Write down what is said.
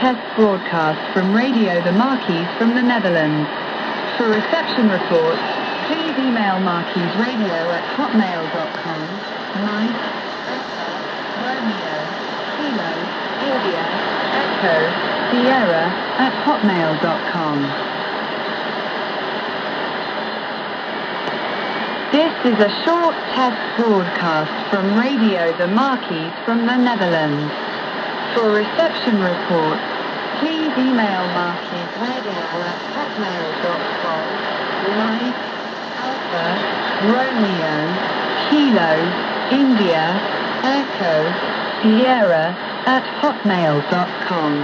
test broadcast from Radio the Marquis from the Netherlands. For reception reports, please email marquisradio@hotmail.com. Mike, Romeo, Kilo, India, Echo, Sierra @hotmail.com. This is a short test broadcast from Radio the Marquis from the Netherlands. For reception reports, please email marquisradio@hotmail.com. Mike, Alpha, Romeo, Kilo, India, Echo, Sierra @hotmail.com.